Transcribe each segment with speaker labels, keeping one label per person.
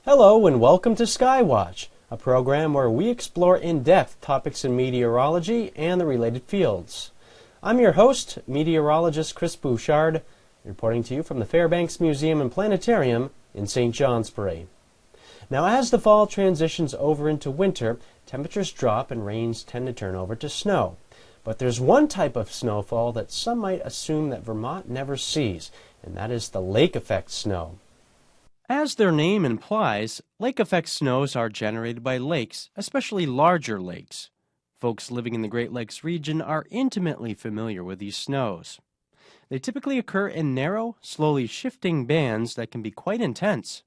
Speaker 1: Hello and welcome to Skywatch, a program where we explore in-depth topics in meteorology and the related fields. I'm your host, Meteorologist Chris Bouchard, reporting to you from the Fairbanks Museum and Planetarium in St. Johnsbury. Now, as the fall transitions over into winter, temperatures drop and rains tend to turn over to snow. But there's one type of snowfall that some might assume that Vermont never sees, and that is the lake effect snow. As their name implies, lake effect snows are generated by lakes, especially larger lakes. Folks living in the Great Lakes region are intimately familiar with these snows. They typically occur in narrow, slowly shifting bands that can be quite intense.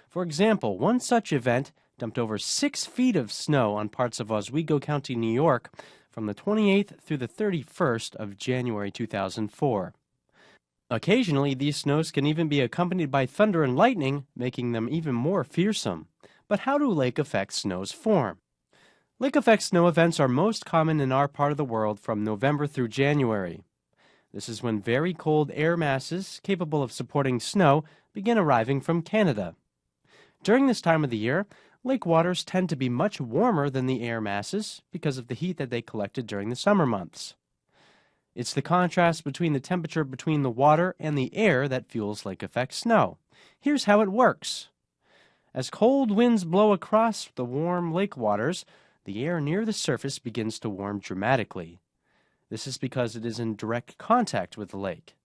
Speaker 1: For example, one such event dumped over 6 feet of snow on parts of Oswego County, New York, from the 28th through the 31st of January 2004. Occasionally, these snows can even be accompanied by thunder and lightning, making them even more fearsome. But how do lake effect snows form? Lake effect snow events are most common in our part of the world from November through January. This is when very cold air masses capable of supporting snow begin arriving from Canada. During this time of the year, lake waters tend to be much warmer than the air masses because of the heat that they collected during the summer months. It's the contrast between the temperature between the water and the air that fuels lake effect snow. Here's how it works. As cold winds blow across the warm lake waters, the air near the surface begins to warm dramatically. This is because it is in direct contact with the lake.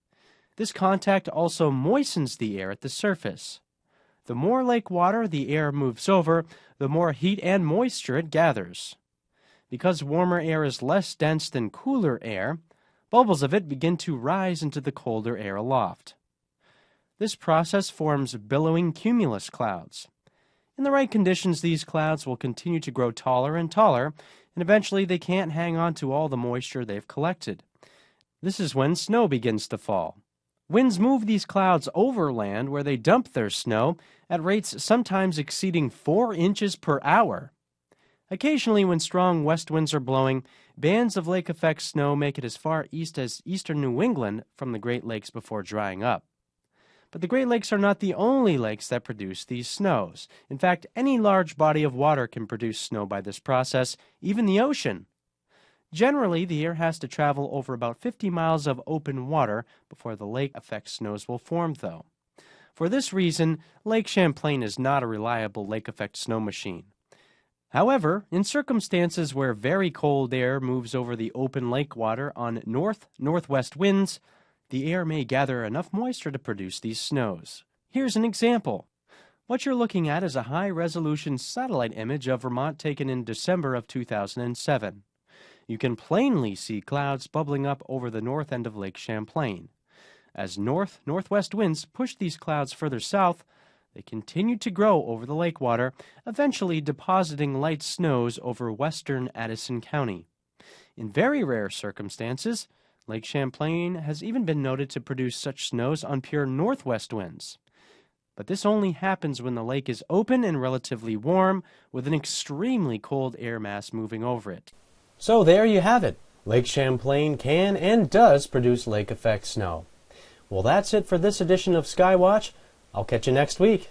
Speaker 1: This contact also moistens the air at the surface. The more lake water the air moves over, the more heat and moisture it gathers. Because warmer air is less dense than cooler air, bubbles of it begin to rise into the colder air aloft. This process forms billowing cumulus clouds. In the right conditions, these clouds will continue to grow taller and taller, and eventually they can't hang on to all the moisture they've collected. This is when snow begins to fall. Winds move these clouds over land where they dump their snow at rates sometimes exceeding 4 inches per hour. Occasionally, when strong west winds are blowing, bands of lake effect snow make it as far east as eastern New England from the Great Lakes before drying up. But the Great Lakes are not the only lakes that produce these snows. In fact, any large body of water can produce snow by this process, even the ocean. Generally, the air has to travel over about 50 miles of open water before the lake effect snows will form, though. For this reason, Lake Champlain is not a reliable lake effect snow machine. However, in circumstances where very cold air moves over the open lake water on north-northwest winds, the air may gather enough moisture to produce these snows. Here's an example. What you're looking at is a high-resolution satellite image of Vermont taken in December of 2007. You can plainly see clouds bubbling up over the north end of Lake Champlain. As north-northwest winds push these clouds further south, they continue to grow over the lake water, eventually depositing light snows over western Addison County. In very rare circumstances, Lake Champlain has even been noted to produce such snows on pure northwest winds. But this only happens when the lake is open and relatively warm, with an extremely cold air mass moving over it. So there you have it. Lake Champlain can and does produce lake effect snow. Well, that's it for this edition of Skywatch. I'll catch you next week.